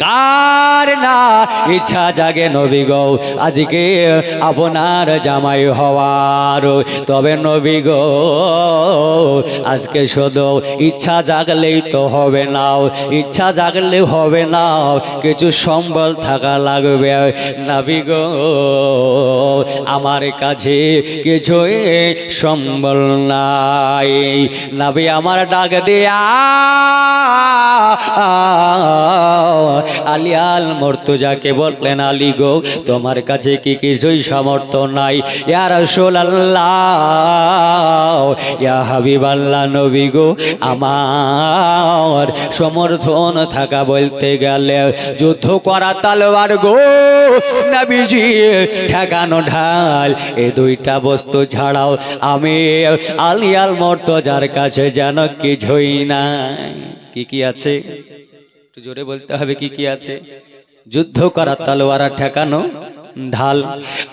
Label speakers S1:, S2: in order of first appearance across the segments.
S1: কার না ইচ্ছা জাগে নবী গো আজকে আপনার জামাই হওয়ার। তবে নবী গো আজকে শুধু ইচ্ছা জাগলেই তো হবে না, ইচ্ছা জাগলে হবে না, কিছু সম্বল থাকা লাগবে। নবী গো আমার কাছে কিছুই সম্বল নাই। নবী আমার ডাক দিয়া আলী আল মুর্তজাকে বললেন, আলী গো তোমার কাছে কি কিছুই সামর্থ্য নাই? ইয়া রাসূলুল্লাহ, ইয়া হাবিবাল্লাহ, নবী গো আমার সমর্থন থাকা বলতে গেলে যুদ্ধ করা তলোয়ার গো নবীজি, ঠেকানো ঢাল, এই দুইটা বস্তু ছাড়াও আমি আলী আল মুর্তজার কাছে যেন কিছুই নাই। কি কি আছে একটু জোরে বলতে হবে, কি কি আছে? যুদ্ধ করা তলোয়ার, ঠেকানো ঢাল।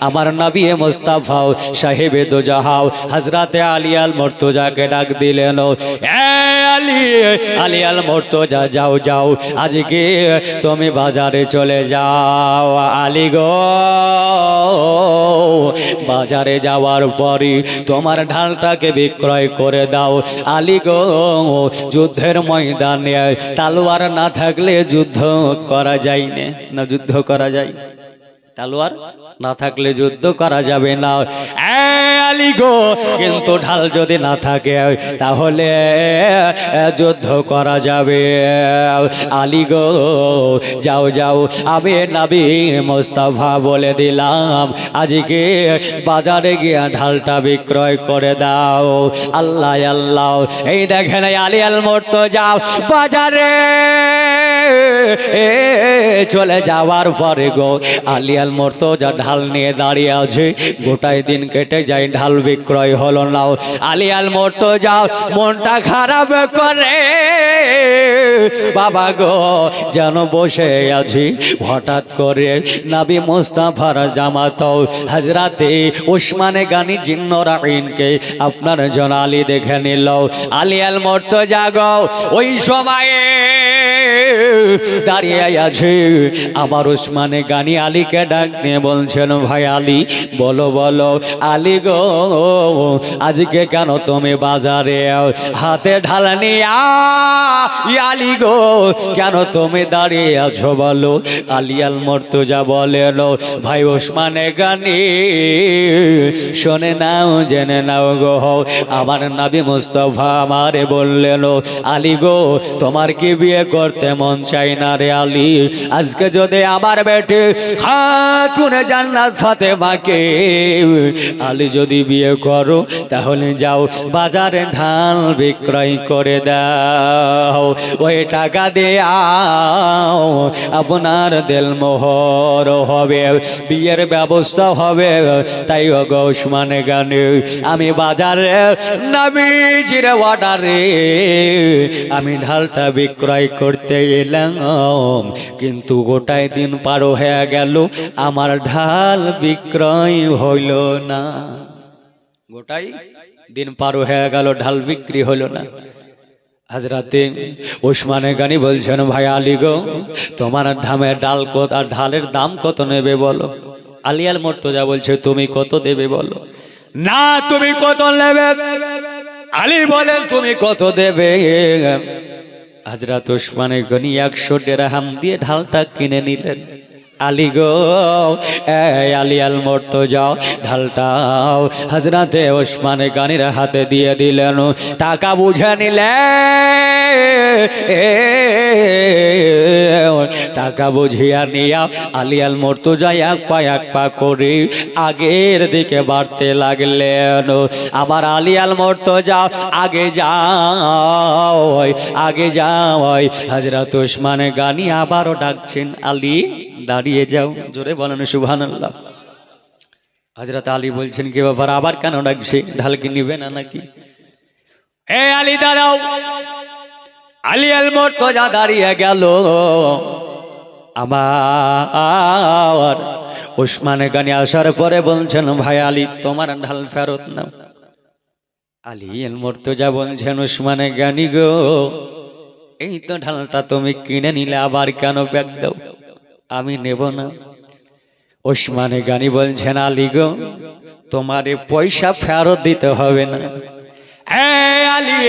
S1: আমার নবী মুস্তাফা সাহেবে দো জাহাও হযরতে আলী আল মুর্তজাকে ডাক দিলেন, আলী, আলী আল মুর্তজা যাও যাও, আজকে তুমি বাজারে চলে যাও। আলী গো বাজারে যাওয়ার পরই তোমার ঢালটাকে বিক্রয় করে দাও। আলী গো যুদ্ধের ময়দানে তলোয়ার না থাকলে যুদ্ধ করা যায় না, যুদ্ধ করা যায়, তলোয়ার না থাকলে যুদ্ধ করা যাবে না। আলী গো কিন্তু ঢাল যদি না থাকে তাহলে যুদ্ধ করা যাবে। আলী গো যাও যাও, আমি নবী মুস্তাফা বলে দিলাম আজকে বাজারে গিয়ে ঢালটা বিক্রয় করে দাও। আল্লাহ আল্লাহ, এই দেখেন আলী আল মুর্তজা বাজারে চলে যাওয়ার পরে গো আলী আল মুর্তজা ঢাল নিয়ে দাঁড়িয়ে আছে। গোটাই দিন কেটে যায়, ঢাল বিক্রয় হলো না। আলী আল মুর্তজা মনটা খারাপ করে, বাবা গো যেন বসে আছি, হঠাৎ করে নবী মুস্তাফার জামাত হযরতে উসমানে গানি জিন্নরাইনকে আপনার জন আলী দেখে নিল। আলী আল মুর্তজা গো ওই সময়ে দাঁড়িয়ে আছে। আমার উসমানে গানি আলীকে ডাক নিয়ে বলছেন, ভাই আলী বলো বলো, আলী গো আজকে কেন তুমি বাজারে হাতে ঢাল নিয়ে আলী গো কেন তুমি দাঁড়িয়ে আছো বলো? আলী আল মুর্তজা বলেন, ভাই উসমানে গানি শোনে নাও জেনে নাও গো, আমার নবী মুস্তাফা আমারে বললেন, আলী গো তোমার কি বিয়ে করতে মন চাই না রে আলী? আজকে যদি আমার বেটে খাতুনে জান্নাত ফাতেমাকে আলী যদি বিয়ে করো তাহলে যাও বাজারে ঢাল বিক্রয় করে দাও, ওই টাকা দেও আপনার দিলমোহর হবে, বিয়ের ব্যবস্থা হবে। তাই গো উসমানে গানি আমি বাজারে নবীজির অর্ডারে আমি ঢালটা বিক্রয় করতে এলাম, কিন্তু গোটাই দিন পার হয়ে গেল আমার ঢাল বিক্রয় হইল না। গোটাই দিন পার হয়ে গেল, ঢাল বিক্রি হইল না। হযরতে উসমানে গানি বলছেন, ভাই আলী গো তোমার ধামের ডাল কত আর ঢালের দাম কত নেবে বলো? আলী আল মুর্তজা বলছে, তুমি কত দেবে বলো? না তুমি কত নেবে? আলী বলেন, তুমি কত দেবে? হযরত উসমানে গনি 100 দিরহাম দিয়ে ঢালটা কিনে নিলেন। আলী গো আলী আল মুর্তজা ঢালটাও হযরতে উসমানে গানির হাতে দিয়ে দিলেন, টাকা বুঝে নিলেন। টাকা বুঝিয়া নিয়া আলী আল মুর্তজা এক পা করে আগের দিকে বাড়তে লাগলেন। আমার আলী আল মুর্তজা আগে যাও আগে যাও। হযরত উসমানে গানি আবারও ডাকছেন, আলী দাঁড়িয়ে যাও। জোরে বলেন সুবহানাল্লাহ। হযরত আলী বলছেন, কি ব্যাপার আবার কেন ডাকছে? ঢাল কি নিবে না নাকি? এ আলী দাঁড়াও। আলী আল মুর্তজা দাঁড়িয়ে গেল। আমার উসমানে গানি আসার পরে বলছেন, ভাই আলী তোমার ঢাল ফেরত নাও। আলী আল মুর্তজা বলছেন, উসমানে গানি গো এই তো ঢালটা তুমি কিনে নিলে আবার কেন ব্যাগ দাও? আমি নেব না। ওসমানে গানি বলছেন আলী গো তোমার পয়সা ফেরত দিতে হবে না। আলী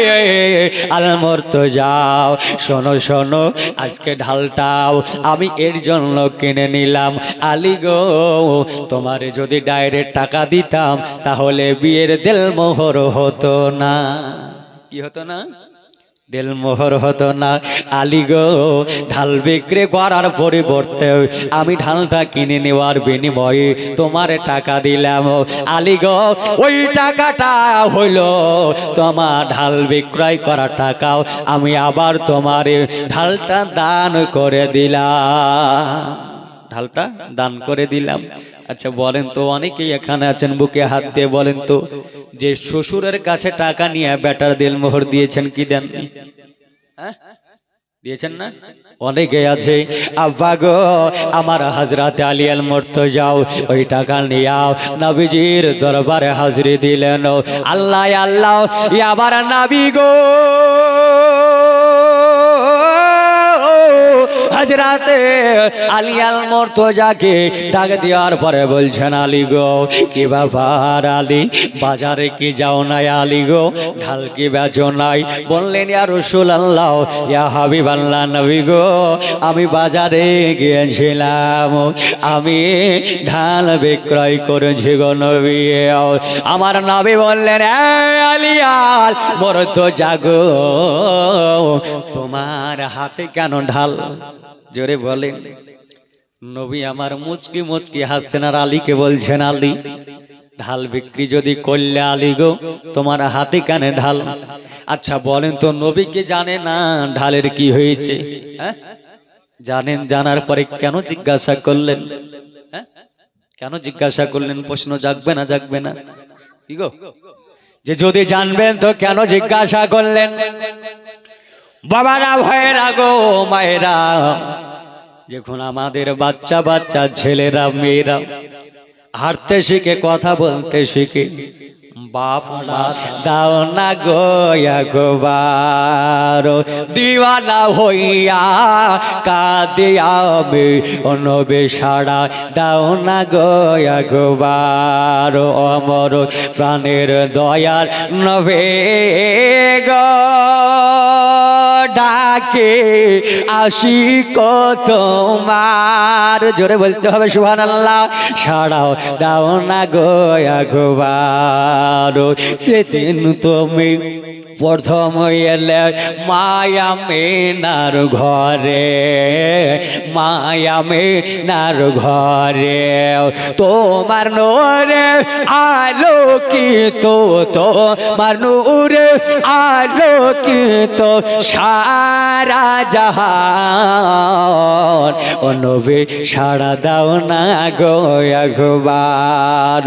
S1: আলমর তো যাও, শোনো শোনো, আজকে ঢালটাও আমি এর জন্য কিনে নিলাম। আলী গো তোমারে যদি ডাইরেক্ট টাকা দিতাম তাহলে বিয়ের দেলমোহর হতো না। কি হতো না? দেলমোহর হতো না। আলী গো ঢাল বিক্রি করার পরিবর্তে আমি ঢালটা কিনে নেওয়ার বিনিময়ে তোমার টাকা দিলাম। আলী গো ওই টাকাটা হইল তোমার ঢাল বিক্রয় করা টাকাও আমি আবার তোমার ঢালটা দান করে দিলাম। ঢালটা দান করে দিলাম। আচ্ছা বলেন তো, অনেকেই এখানে আছেন বুকে হাত দিয়ে বলেন তো, যে শ্বশুরের কাছে টাকা নিয়ে বেটার দিলমোহর দিয়েছেন কি দেননি? দিয়েছেন না? অনেকে আছে আব্বা গো আমার হযরতে আলী আল মুর্তজাও ওই টাকা নিয়াও নবীজির দরবারে হাজিরি দিলেন। আল্লাহ আল্লাহ আবার নবী গো হযরতে আলী আল মুর্তজাকে ডাক দেওয়ার পরে বলছেন আলী গো কি ব্যাপার আলী, বাজারে কি যাও নাই? আলী গো ঢাল কি বেচো নাই? বললেন ইয়া রাসূলুল্লাহ ইয়া হাবিবাল্লাহ নবী গো আমি বাজারে গিয়েছিলাম, আমি ঢাল বিক্রয় করেছি গো নবী। আমার নবী বললেন আলী আল মুর্তজা গো তোমার হাতে কেন ঢাল? জোরে বলেন। নবী আমার মুচকি মুচকি হাসছেন আর আলীকে বলছেন আলী ঢাল বিক্রি যদি করলে আলী গো তোমার হাতে কানে ঢাল। আচ্ছা বলেন তো নবীকে জানে না ঢালের কি হয়েছে? জানেন, জানার পরে কেন জিজ্ঞাসা করলেন? কেন জিজ্ঞাসা করলেন? প্রশ্ন জাগবে না? জাগবে না কি গো? যে যদি জানবেন তো কেন জিজ্ঞাসা করলেন? বাবারা ভাইয়েরা গো মায়েরা, যখন আমাদের বাচ্চা বাচ্চা ছেলেরা মেয়েরা হাঁটতে শিখে কথা বলতে শিখে, বাপ মা দাও না গো একবার দিওয়ানা হইয়া কাঁদিয়াবে অনবে সাড়া দাও না গো একবার অমর প্রাণের দয়ার নবে গো ডাকে আসি কত তোমার। জোরে বলতে হবে সুবহানাল্লাহ। সাড়াও দাও না গো একবার যেদিন তুমি প্রথম এলে মায়া মেনার ঘরে, মায়া মেনার ঘরে তোমার নূরে আলোকিত, তোমার নূরে আলোকিত সারা জাহান ও নবী সাড়া দাও না গো একবার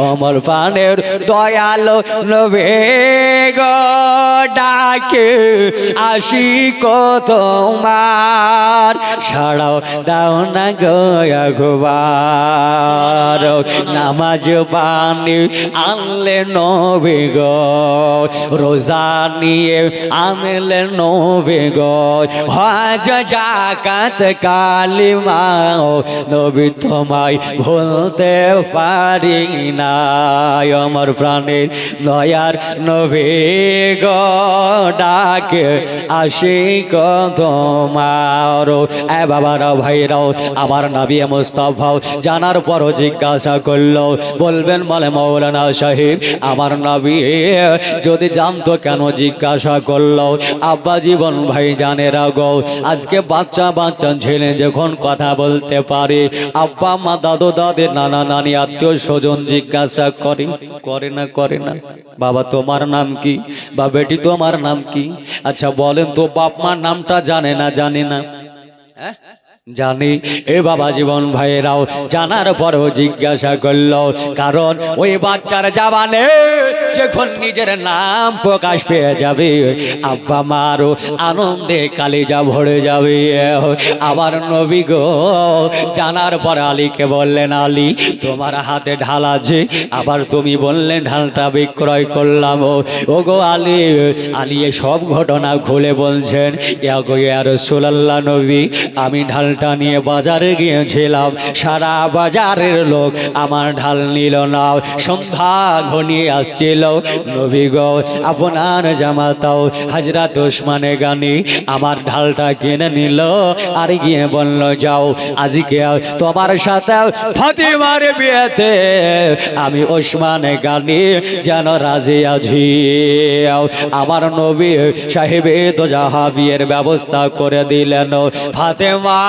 S1: অমর প্রাণের দয়ালো নবী গো ডাকে আসি কত তোমার সাড়াও দাও না গো একবার নামাজ পানি আনলে নবী গো, রোজা নিয়ে আনলে নবী গো, হজ যাকাত কালিমা নবী তোমায় ভুলতে পারি না আমার প্রাণের দয়ার নবী গো ডাকে আসি কত তোমার। এ বাবারা ভাইরাও আমার নবী মুস্তাফা জানার পরও জিজ্ঞাসা করলো, বলবেন বলে মৌলানা সাহেব আমার নবী যদি জানতো কেন জিজ্ঞাসা করলো? আব্বা জীবন ভাই জানে রাগো আজকে বাচ্চা বাচ্চা ছেলে যখন কথা বলতে পারে আব্বা মা দাদু দাদি নানা নানি আত্মীয় স্বজন জিজ্ঞাসা করে, করে না করে না বাবা তোমার নাম কি বা বেটি তোমার নাম কি? আচ্ছা বলেন তো বাপ মার নামটা জানে না জানে না? জানি এ বাবা জীবন ভাইয়েরাও জানার পরও জিজ্ঞাসা করলো, কারণ ওই বাচ্চার জবানে যখন নিজের নাম প্রকাশ পেয়ে যাবে আব্বা মারও আনন্দে কালিজা ভরে যাবে। আমার নবী গো জানার পর আলীকে বললেন, আলী তোমার হাতে ঢাল আছে, আবার তুমি বললেন ঢালটা বিক্রয় করলাম। ও গো আলী, আলী সব ঘটনা খুলে বলছেন, ইয়া গো ইয়া রাসূলুল্লাহ নবী, আমি ঢালটা নিয়ে বাজারে গিয়েছিলাম, সারা বাজারের লোক আমার ঢাল নিল না। সন্ধ্যা ঘনিয়ে আসছিল, নবী গো আপনার জামাতাও হযরত ওসমানে গানি আমার ঢালটা কিনে নিল আর গিয়ে বলল, যাও আজকে তোমার সাথে ফাতিমার বিয়েতে আমি ওসমানে গানি যেন রাজি আছি। আমার নবী সাহেবে তো যাহা বিয়ের ব্যবস্থা করে দিলেন। ফাতেমা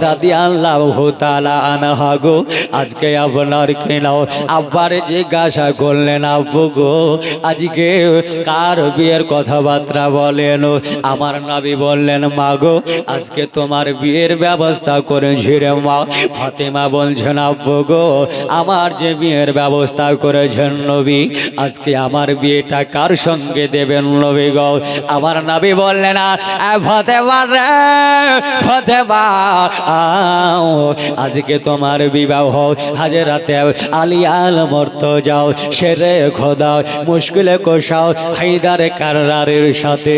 S1: রাদিয়াল্লাহু তাআলা আনহা গো আজকে আপনার কেনাও আব্বার জিজ্ঞাসা করলেন, আব্বু গো আজকে কার বিয়ের কথাবার্তা বলেন? আমার নবী বললেন, মা গো আজকে তোমার বিয়ের ব্যবস্থা করেছি রে মা। ফাতেমা বলছেন, আব্বু গো আমার যে বিয়ের ব্যবস্থা করেছেন নবী, আজকে আমার বিয়েটা কার সঙ্গে দেবেন নবী গো? আমার নবী বললেন, ফাতেমা রে ফাতেমা, আজকে তোমার বিবাহ হাজরাতে আলী আল মর্তজাও শেরে খোদা মুশকিলে কোশাও হায়দারে কাররারের সাথে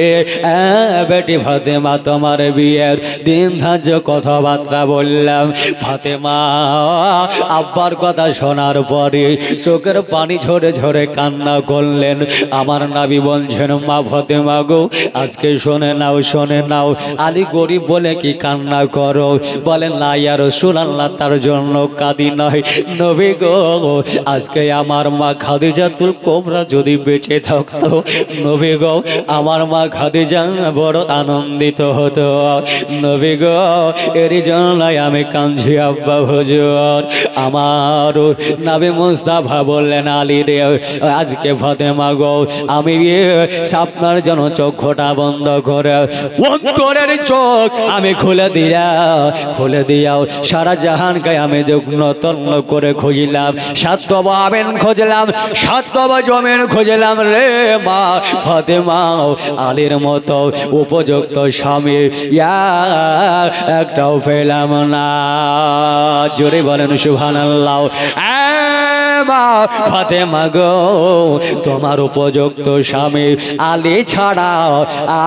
S1: বেটি ফাতেমা তোমার বিয়ের দিন ধার্য কথাবার্তা বললাম। ফাতেমা আব্বার কথা শোনার পরে চোখের পানি ঝরে ঝরে কান্না করলেন। আমার নবী বলছেন, মা ফাতেমা গো আজকে শুনে নাও শুনে নাও, আলী গরিব বলে কি কান্না করো? বলেন, না ইয়া রাসূলুল্লাহ তার জন্য কাঁদি নয় নবী গো, আজকে আমার মা খাদিজাতুল কুবরা যদি বেঁচে থাকতো নবী গো, আমার মা খাদিজা বড় আনন্দিত হতো নবী গো, এরই জন্য আমি কাঁদছি আব্বা হুজুর। আমার নবী মুস্তাফা বললেন, আলী রে আজকে ফাতেমা গো আমি আপনার জন্য চোখটা বন্ধ করে অন্তরের চোখ আমি খুলে দিয়াও সারা জাহানকে আমি যত্ন তন্ন করে খুঁজলাম, সাতবা আবেন খুঁজলাম, সাতবা জমিন খুঁজলাম রে মা ফাতেমা, আলীর মতো উপযুক্ত স্বামী একটাও পেলাম না। জোরে বলেন সুবহানাল্লাহ। ফাতেমা গো তোমার উপযুক্ত স্বামী আলী ছাড়া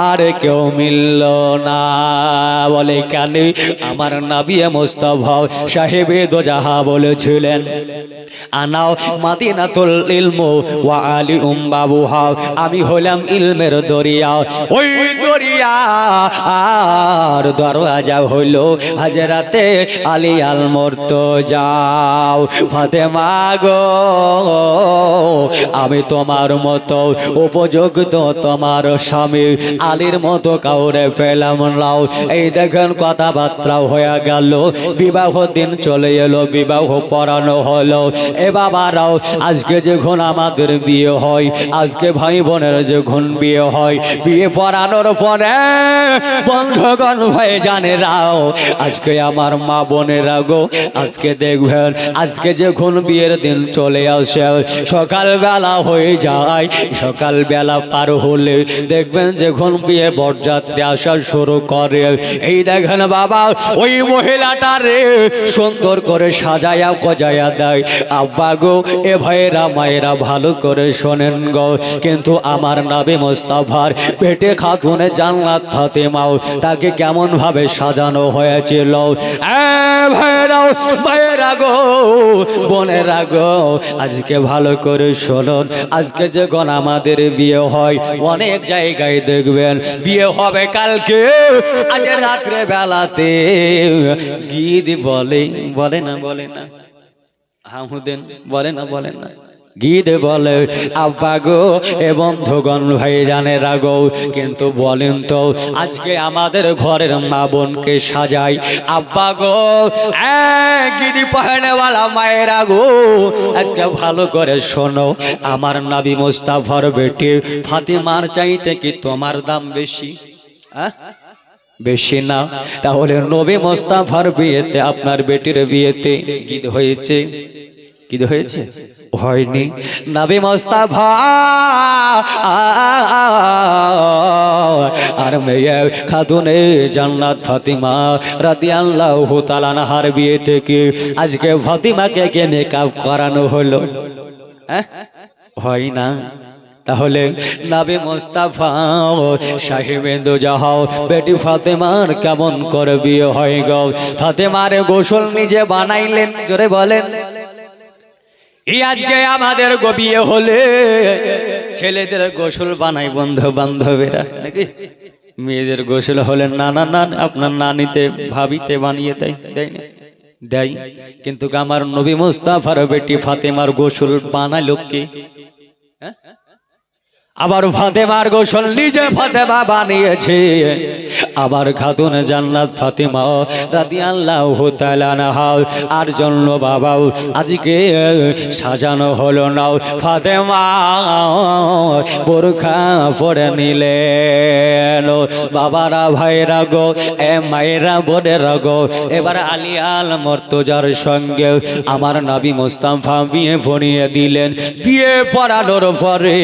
S1: আর কেউ মিলল না। বলে কেন? আমার নবী মুস্তাফা সাহেবে দো জাহা বলেছিলেন, আনাও মাদিনাতুল ইলমু ওয়া আলী বাবুহা, আমি হলাম ইলমের দরিয়া, ওই দরিয়া আর দরওয়াজা হলো হযরতে আলী আল মুর্তজা। ফাতেমা গো আমি তোমার মতো উপযুক্ত তোমার স্বামী আলীর মতো কাউরে পেলাম না। এই দেখেন কথাবার্তা হয়ে গেল, বিবাহ দিন চলে এলো, বিবাহ পড়ানো হলো। এ বাবারাও আজকে যখন আমাদের বিয়ে হয়, আজকে ভাই বোনের যখন বিয়ে হয়, বিয়ে পড়ানোর পরে বন্ধুগণ ভাই জানেরাও আজকে আমার মা বোনেরা গো আজকে দেখবেন আজকে যখন বিয়ের দিন চলে আসে সকালবেলা হয়ে যায়, সকালবেলা পার হলে দেখবেন যখন বিয়ে বরযাত্রী আসা শুরু করে, এই দেখেন বাবা ওই মহিলাটা রে সুন্দর করে সাজায়া গজায়া দেয়। আব্বা গো এ ভাইয়েরা মায়েরা ভালো করে শোনেন গো, কিন্তু আমার নবী মুস্তাফার পেটে খাতুনে জান্নাত ফাতেমাও তাকে কেমন ভাবে সাজানো হয়েছিল। ভাইয়েরাও মায়েরা গো বোনেরা গো আজকে ভালো করে শুনুন, আজকে যখন আমাদের বিয়ে হয় অনেক জায়গায় দেখবেন বিয়ে হবে কালকে, আজ রাত্রে বেলাতে গীত বলে না হামুদেন বলে না গীত বলে। আব্বা গো এ বন্ধুগণ ভাই জানে রাগো, কিন্তু বলেন তো আজকে আমাদের ঘরের মা বোনকে সাজাই আব্বা গো গিদি পহনেওয়ালা মায়েরা গো আজকে ভালো করে শোনো, আমার নবী মুস্তাফার বেটি ফাতিমার চাইতে কি তোমার দাম বেশি? বেশি না। তাহলে নবী মোস্তাফার বিয়েতে, আপনার বেটির বিয়েতে গীত হয়েছে? গীত হয়েছে? হয়নি। নবী মোস্তাফা আর মেয়ে খাতুনে জান্নাত ফাতিমা রাদিয়াল্লাহু তাআলা আনহার বিয়ে থেকে আজকে ফাতিমাকে কে মেকআপ করানো হলো? হয় না। তাহলে নবী মুস্তাফা সাহেবে দোজাহাও বেটি ফাতেমার কেমন করে বিয়ে হয় গো? ফাতেমার গোসল নিজে বানাইলেন, জোরে বলেন। এই আজকে আমাদের গো বিয়ে হলে ছেলেদের গোসল বানাই বন্ধু বান্ধবেরা নাকি? মেয়েদের গোসল হলে নানা আপনার নানিতে ভাবিতে বানিয়ে দেয়, দেয় না? দেয়। কিন্তু আমার নবী মুস্তাফার বেটি ফাতেমার গোসল বানালো কে? আবার ফাতেমার গোসল নিজে ফাতেমা বানিয়েছে। আবার খাতুন জান্নাত ফাতেমা রাদিয়াল্লাহু তাআলা আনহা আর জন্য বাবা আজকে সাজানো হলো না। ফাতেমা বোরখা পরে নিলেন। বাবারা ভাইরা গো, এ মায়েরা বোনেরা গো, এবার আলিয়াল মুর্তজার সঙ্গে আমার নবী মুস্তাফা বিয়ে পড়িয়ে দিলেন। বিয়ে পড়ানোর পরে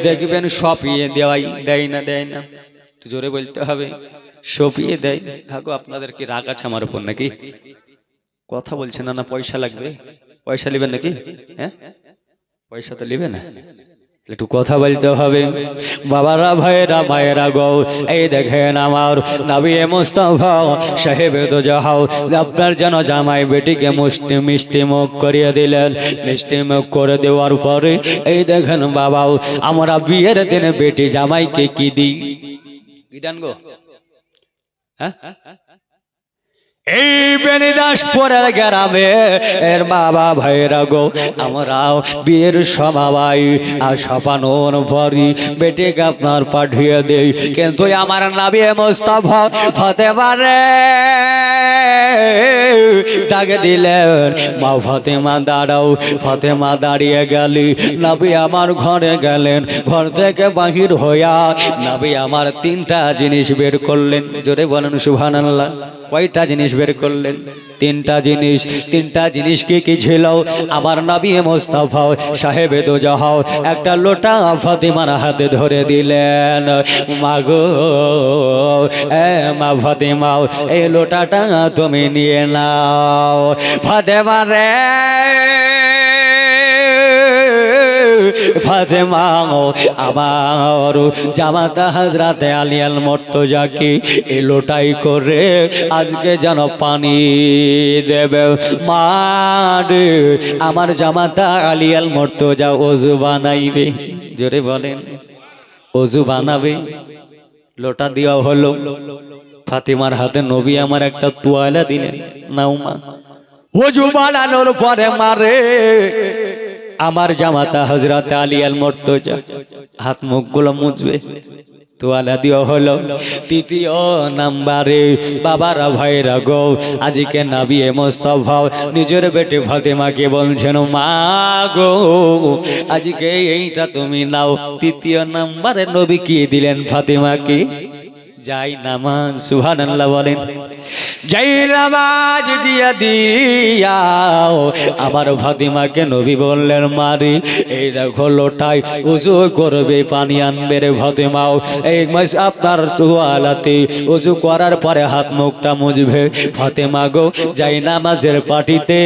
S1: দেখবেন সপিয়ে দেওয়াই, দেয় না? দেয় না? জোরে বলতে হবে, সপিয়ে দেয়। হাগো আপনাদের কি রাগ আছে আমার উপর নাকি? কথা বলছেন না? পয়সা লাগবে? পয়সা নেবেন নাকি? হ্যাঁ, পয়সা তো নেবে না, একটু কথা বলতে হবে। বাবারা ভাইরা মায়েরা গো, এই দেখেন আমার নবী মুস্তাফা সাহেব দোজাহাও আপনার যেন জামাই বেটিকে মিষ্টি মুখ করিয়ে দিলেন। মিষ্টি মুখ করে দেওয়ার পরে এই দেখেন বাবাও আমরা বিয়ের দিনে বেটি জামাইকে কি দিই? কি দেন গো? হ্যাঁ, এই বেনিদাসপুরের গ্রামে এর বাবা ভাইরা গো, আমরাও বিয়ের সময় আর সপানোর পরই বেটিকে আপনার পাঠিয়ে দেই। কিন্তু আমার নবী মুস্তাফা ফাতেমারে ডাক দিলেন, মা ফাতেমা দাঁড়াও। ফাতেমা দাঁড়িয়ে গেলি, নবী আমার ঘরে গেলেন। ঘর থেকে বাহির হইয়া নবী আমার তিনটা জিনিস বের করলেন। জোরে বলেন সুবহানাল্লাহ। কয়টা জিনিস বের করলেন? তিনটা জিনিস। তিনটা জিনিস কি কি ছিল? আমার নবী মুস্তাফা সাহেবে দোজাহাও একটা লোটা ফাতেমার হাতে ধরে দিলেন। মাগো, এ মা ফাতেমা, এই লোটাটা তুমি নিয়ে নাও। ফাতেমা রে, ফাতেমা আবার জামাতা হযরতে আলিয়াল মুর্তজাকে এই লোটাই করে আজকে যেন পানি দেবে। মা রে, আমার জামাতা আলিয়াল মুর্তজা ওযু বানাইবে। জোরে বলেন, ওযু বানাবে। লোটা দেওয়া হলো। ফাতেমার হাতে নবী আমার একটা তোয়ালা দিলেন, নাও মা। ওযু বানানোর পরে মারে আমার জামাতা হযরত আলিয়াল মুর্তজা হাত মুখগুলো মুছবে, তোয়ালা দেওয়া হলো। তৃতীয় নাম্বারে বাবারা ভাইরা গো, আজকে নবী মুস্তাফা নিজের বেটি ফাতেমাকে বলছেন, মা গো আজকে এইটা তুমি নাও। তৃতীয় নাম্বারে নবী কি দিলেন ফাতেমাকে? যাই নামাজ। সুবহানাল্লাহ বলেন। যাই নামাজ দিয়া দিয়াও আমার ফাতেমাকে নবী বললেন, মারি এই দেখো লোটাই ওযু করবে, পানি আনবে রে ফাতেমাও। এই মাস আপনার তোয়ালাতে ওযু করার পরে হাত মুখটা মুছবে। ফাতেমা গো যাই নামাজের পাটিতে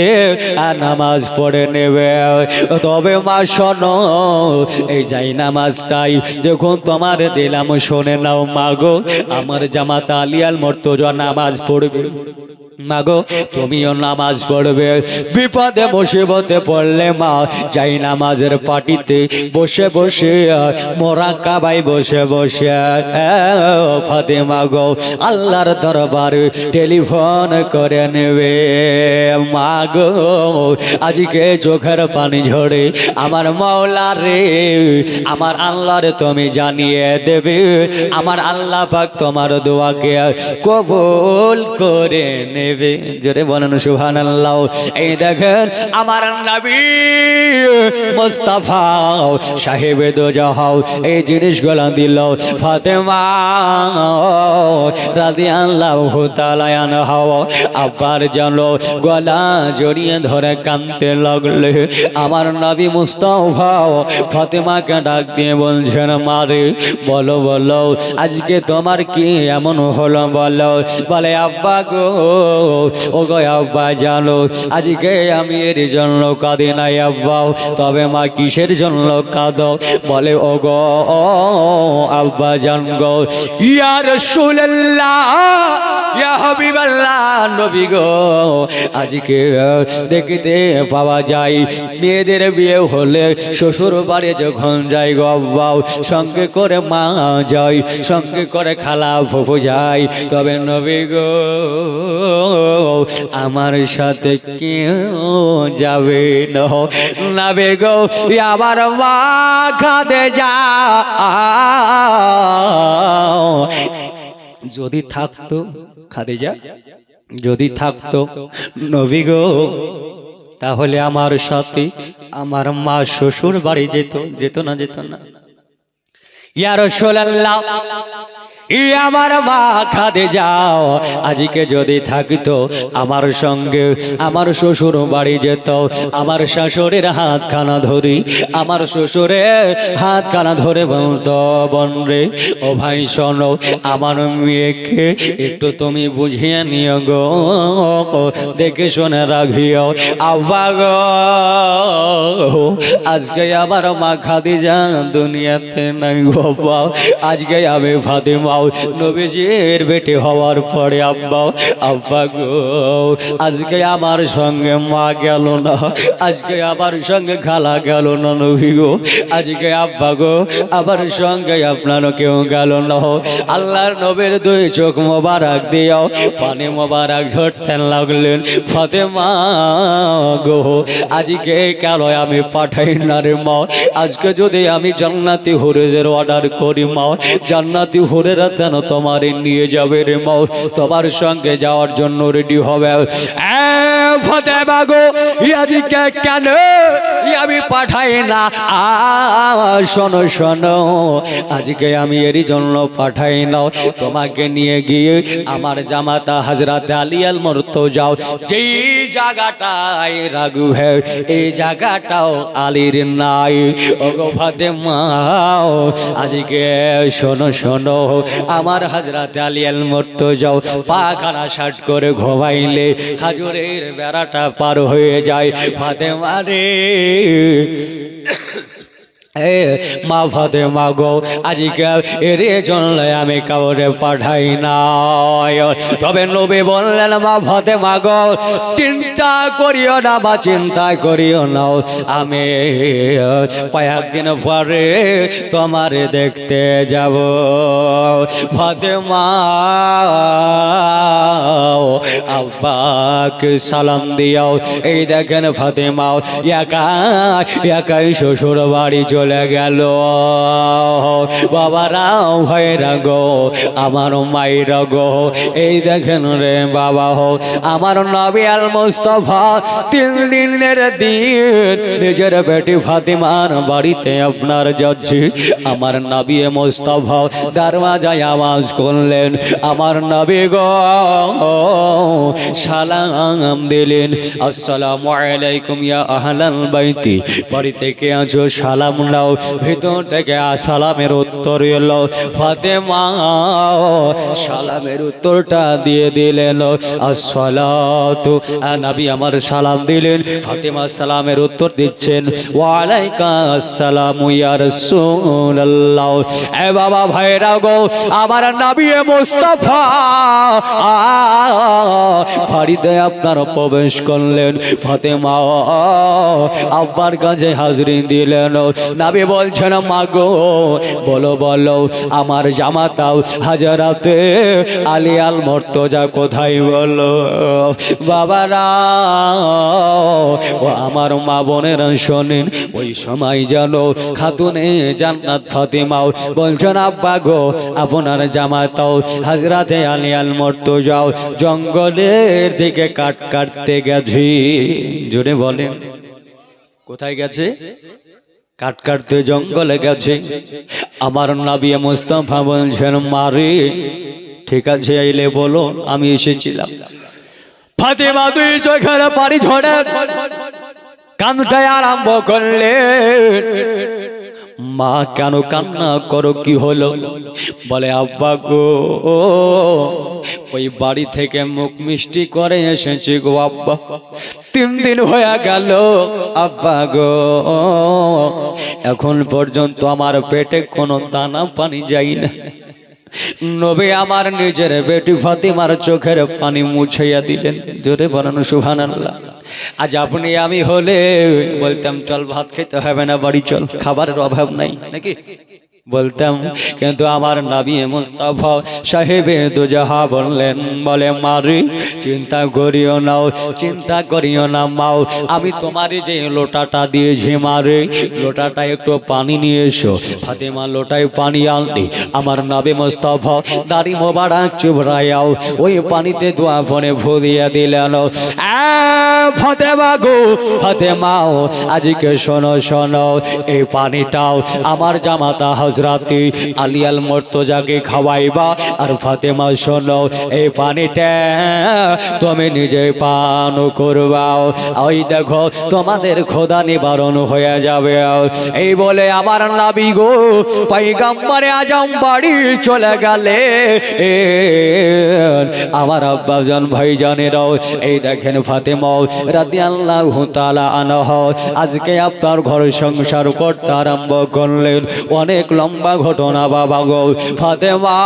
S1: আর নামাজ পড়ে নেবে। তবে মা শোনো, এই যাই নামাজটাই যখন তোমার দিলাম শোনে নাও। মা গো আমার জামাতা আলিয়াল মুর্তজা নামাজ পড়বে। মাগো তুমিও নামাজ পড়বে। বিপদে মুসিবতে পড়লে মা যাই নামাজের পাটিতে বসে বসে মোরাকাবায় বসে বসে ফাতেমা গো আল্লাহর দরবারে টেলিফোন করে নেবে। মাগো আজকে চোখের পানি ঝরে আমার মাওলা রে, আমার আল্লাহরে তুমি জানিয়ে দেবে, আমার আল্লাহ পাক তোমার দোয়াকে কবুল করে নে। নেবে। জোরে বলেন সুবহানাল্লাহ। এই দেখেন আমার নবী মুস্তাফা সাহেবে দো জাহাও এই জিনিসগুলো দিল ফাতেমা রাদিয়াল্লাহু তাআলা আনহা। আব্বার জানো গলা জড়িয়ে ধরে কাঁদতে লাগলে আমার নবী মুস্তাফা ফাতেমাকে ডাক দিয়ে বলছেন মারে বলো বলো আজকে তোমার কি এমন হলো বলো। বলে আব্বা গো ও গো আব্বা জানো আজকে আমি এর জন্য কাঁদি নাই আব্বা। তবে মা কিসের জন্য কাঁদো? বলে ও গো আব্বা জান গো ইয়া রাসূলুল্লাহ ইয়া হাবিবাল্লাহ নবী গো আজকে দেখতে পাওয়া যায় মেয়েদের বিয়ে হলে শ্বশুর বাড়ি যখন যাই গো আব্বা সঙ্গে করে মা যায় সঙ্গে করে খালা ফুফু যায়। তবে নবী গো আমার সাথে কেউ যাবে না নবী গো আবার মা কাঁদে যা যদি থাকতো খাদিজা যদি থাকতো নবী গো তাহলে আমার সাথে আমার মা শ্বশুর বাড়ি যেত না ইয়া রাসূলুল্লাহ আমার মা খাদিজা আজকে যদি থাকতো আমার সঙ্গে আমার শ্বশুর বাড়ি যেত। আমার শাশুড়ির হাতখানা ধরি আমার শ্বশুরের হাতখানা ধরে বলতো বোন রে ও ভাই শোনো আমার মেয়েকে একটু তুমি বুঝিয়ে নিও গো দেখে শুনে রাখিও। আব্বা গো আজকে আমার মা খাদিজা দুনিয়াতে নাই গো আব্বা। আজকে আমি ফাতেমা নবীজির বেটি হওয়ার পরে আব্বা গো আজকে আমার সঙ্গে মা গেল না আজকে আমার সঙ্গে খালা গেল না নবী গো আজকে আব্বা গো আমার সঙ্গে আপনার কেউ গেল না। আল্লাহর নবীর দুই চোখ মোবারক দিও পানি মোবারক ঝরতে লাগলেন ফাতেমা গো আজকে কেন আমি পাঠাই না রে মা। আজকে যদি আমি জান্নাতি হুরেদের অর্ডার করি মা জান্নাতি হুরেরা কেন তোমার নিয়ে যাবে রে মা তোমার সঙ্গে যাওয়ার জন্য রেডি হবে। ফাতেমা গো আজকে কেন আমি পাঠাই না শোনো শোনো আজকে আমি এরই জন্য পাঠাই না তোমাকে নিয়ে গিয়ে আমার জামাতা হযরত আলী আল মুর্তজা যেই জায়গাটায় রাগু হে এই জায়গাটাও আলীর নাই। ও গো ফাতেমা আজকে শোনো শোনো আমার হযরত আলী আল মুর্তজা পাখানা শার্ট করে ঘুমাইলে খাজুরের বেড়াটা পার হয়ে যায়। ফাতেমা রে মা ফাতেমা গো আজকে এর জন্য আমি কাউরে পাঠাই না। তবে নবী বললেন মা ফাতেমা গো চিন্তা করিও না বা চিন্তা করিও না আমি কয়েকদিন পরে তোমার দেখতে যাব। ফাতেমা আব্বাকে সালাম দিও। এই দেখেন ফাতেমা একাই শ্বশুর বাড়ি চলে গেল। বাবারা ভাইরা গো আমার মায়েরা গো এই দেখেন রে বাবা হো আমার নবী আল মুস্তাফা 3 দিনের দিন নিজের বেটি ফাতেমার বাড়িতে আপনার যাচ্ছে। আমার নবী মুস্তাফা দরওয়াজায় আওয়াজ করলেন আমার নবী গো সালাম দিলেন আসসালামু আলাইকুম ইয়া আহলাল বাইতি বাড়ি থেকে আছো সালাম নাও। ভিতর থেকে সালামের উত্তর এলো ফাতেমা সালামের উত্তরটা দিয়ে দিলেন আসসালাতু নবী আমার সালাম দিলেন ফাতেমা সালামের উত্তর দিচ্ছেন ওয়া আলাইকা আসসালামু ইয়া রাসূলুল্লাহ। এ বাবা ভাইরা গো আমার নবী মুস্তাফা বাড়িতে আপনারা প্রবেশ করলেন। ফাতেমা আব্বার কাছে হাজরি দিলেন। নবী বলছেন মা গো বলো বলো আমার জামাতাও হাজরাতে আলী আল মুর্তজা কোথায় বলো। বাবারা ও আমার মা বোনেরা শোনেন ওই সময় জানো খাতুনে জান্নাত ফাতেমাও বলছেন আব্বা গো আপনার জামাতাও হাজরাতে আলী আল মুর্তজা জঙ্গল জঙ্গলের দিকে কাটতে গেছে। জোরে বলেন, কোথায় গেছে? কাটতে জঙ্গলে গেছে। আমার নবী মুস্তাফা বলছেন, মারে ঠিক আছে আইলে বলো আমি এসেছিলাম। ফাতেমা দুই চোখের পানি ঝরে কাঁদতে আরম্ভ করলেন। মা কেন কান্না করো, কি হলো? বলে আব্বা গো, ওই বাড়ি থেকে মুখ মিষ্টি করে এসেছি গো আব্বা, 3 দিন হয়ে গেল আব্বা গো, এখন পর্যন্ত আমার পেটে কোনো দানা পানি যায় না। নবী আমার নিজের বেটি ফাতিমার চোখের পানি মুছাইয়া দিলেন। জোরে বলেন সুবহানাল্লাহ। আজ আপনি আমি হলে বলতাম চল ভাত খেতে হবে না, বাড়ি চল, খাবারের অভাব নাই নাকি বলতাম। কিন্তু আমার নবী মুস্তাফা সাহেবে দুজাহা বললেন, বলে মারি চিন্তা করিও না, চিন্তা করিও না মাও, আমি তোমার যে লোটাটা দিয়েছি মারে, লোটাটা একটু পানি নিয়ে এসো। ফাতেমা লোটায় পানি আনলি, আমার নবী মুস্তাফা দাড়ি মোবারক চুবড়াইয়াও ওই পানিতে দোয়া পরে ভু দিয়ে দিলেন। ফাতেমা গো ফাতেমাও, আজকে শোনো শোনো, এই পানিটাও আমার জামাতা হযরতে আলী আল মুর্তজাকে খাওয়াইবা। আর ফাতেমা শোনো, এই পানিটা তুমি নিজে পান করবা, ওই দেখো তোমাদের খোদা নিবারণ হয়ে যাবে। এই বলে আমার নবী গো পয়গম্বরে আজম বাড়ি চলে গেলে। আমার আব্বাজান ভাইজানেরাও এই দেখেন ফাতেমা রাদিয়াল্লাহু তাআলা আনহা আজকে আপনার ঘর সংসার করতে আরম্ভ করলেন। অনেক লম্বা ঘটনা বাবা গো। ফাতেমা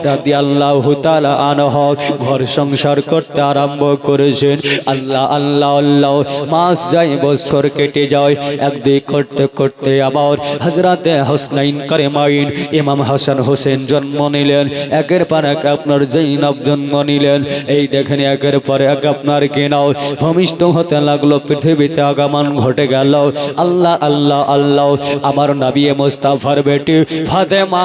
S1: রাদিয়াল্লাহু তাআলা আনহা ঘর সংসার করতে আরম্ভ করেছেন। আল্লাহ আল্লাহ আল্লাহ মাস যায়, বছর কেটে যায়, একদিক করতে করতে আবার হযরতে হুসাইন কারিমাইন ইমাম হাসান হোসেন জন্ম নিলেন। একের পর এক আপনার জৈনব জন্ম নিলেন। এই দেখেন একের পর এক আপনার কেনাও ভূমিষ্ঠ হতে লাগলো, পৃথিবীতে আগমন ঘটে গেল। আল্লাহ আল্লাহ আল্লাহ আমার নবী মুস্তাফার বেটি ফাতেমা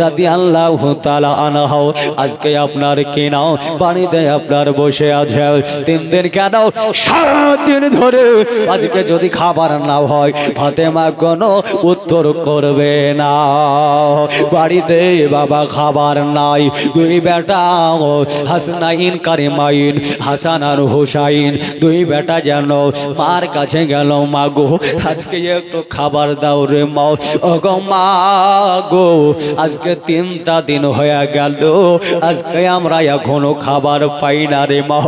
S1: রাদিয়াল্লাহু তাআলা আনহা আজকে আপনার কেনাও বাড়িতে আপনার বসে আছে। 3 দিন কেন 7 দিন ধরে আজকে যদি খাবার না হয় ফাতেমা কোনো উত্তর করবে না। বাড়িতে বাবা খাবার নাই, 2 বেটা হাসনাইন কারিমাইন হাসান আর হুসাইন 2 বেটা যেন মার কাছে গেল, মা গো আজকে একটু খাবার দাও রে মা। ও গো মা গো, আজকে 3টা দিন হয়ে গেল, আজকে আমরা এখনো খাবার পাই না রে মা।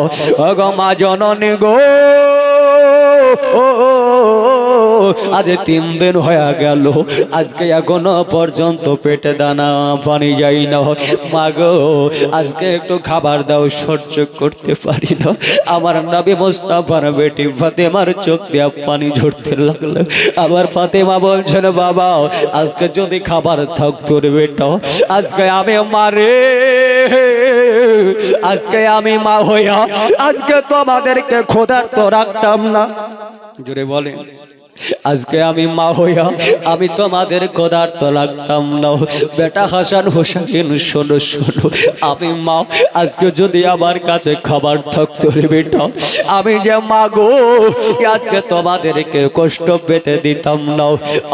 S1: ও গো মা জননী গো, আজ 3 দিন হয়ে গেল, আজকে এখনো পর্যন্ত পেটে দানা পানি যাই না। মা গো আজকে একটু খাবার দাও, সহ্য করতে পারি না। আমার নবী মুস্তাফার বেটি ফাতেমার চোখ দিয়ে পানি ঝরতে লাগলো। আবার ফাতেমা বলছেন, বাবা আজকে যদি খাবার থাকতো রে বেটা, আজকে আমি মারে, আজকে আমি মা হইয়া আজকে তোমাদেরকে ক্ষুধার্ত রাখতাম না। জোরে বলেন, আজকে আমি মা হইয়া আমি তোমাদের ক্ষুধার্ত লাগতাম না। বেটা হাসান হোসেন শোনো শোনো, আমি মা, আজকে যদি আমার কাছে খাবার থাকতো রে বেটা, আমি যে মা গো আজকে তোমাদেরকে কষ্ট পেতে দিতাম না।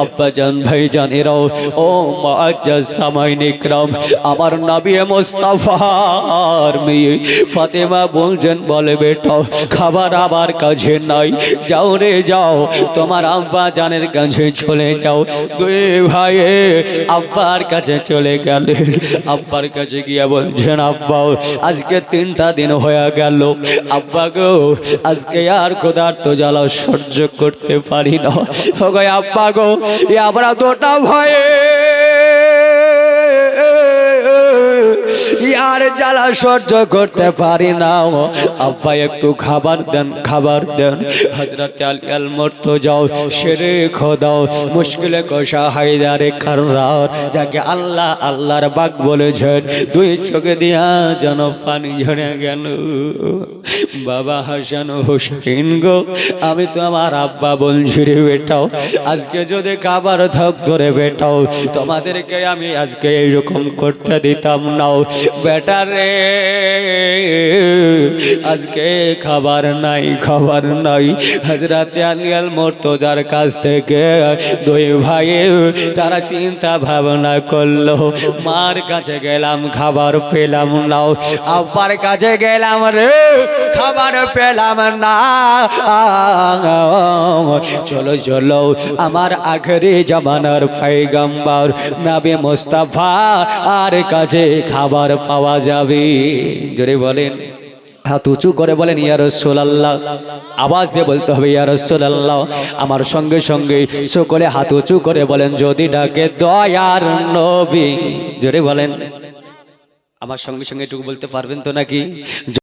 S1: আব্বাজান ভাইজানেরাও ও মুআজ্জাজ সামাইন ইকরাম, আমার নবী মুস্তাফার মেয়ে ফাতেমা বলছেন, বলে বেটা খাবার আমার কাছে নাই, যাও রে যাও, তোমার আব্বা জানের কাছে চলে যাও। 2 ভাই আব্বার কাছে চলে গেলেন। আব্বার কাছে গিয়ে বলছেন, আব্বা আজকে 3টা দিন হয়ে গেল, আব্বা গো আজকে আর ক্ষুধার্ত জ্বালা সহ্য করতে পারি না। ও গো আব্বা গো, আমরা 2টা ভাই আর জ্বালা সহ্য করতে পারি না, আব্বা একটু খাবার দেন, খাবার দেন। হযরত আলী আল মুর্তজা শেরে খোদা মুশকিলে কোশা হায়দারে কাররার, যাকে আল্লাহ আল্লাহর বাগ বলেছেন, 2 চোখে দিয়া যেন পানি ঝরে গেল। বাবা হাসান হোসেন গো, আমি তো আমার আব্বা বলছি রে বেটাও, আজকে যদি খাবার থাকতো রে বেটাও, তোমাদেরকে আমি আজকে এইরকম করতে দিতাম না। বেটা রে আজকে খাবার নাই খাবার নাই। হযরত আলী আল মুর্তজার কাছ থেকে দুই ভাই তারা চিন্তা ভাবনা করলো, মার কাছে গেলাম খাবার পেলাম না, আব্বার কাছে গেলাম রে খাবার পেলাম না, চলো চলো আমার আখেরি জামানার পয়গম্বর নবী মুস্তাফা আর কাছে খাবার পাওয়া যাবে। জোরে বলেন, হাত উঁচু করে বলেন ইয়া রাসূলুল্লাহ। আওয়াজ দিয়ে বলতে হবে ইয়া রাসূলুল্লাহ। আমার সঙ্গে সঙ্গে সকলে হাত উঁচু করে বলেন যদি ডাকে দয়ার নবী। জোরে বলেন, আমার সঙ্গে সঙ্গে একটু বলতে পারবেন তো নাকি?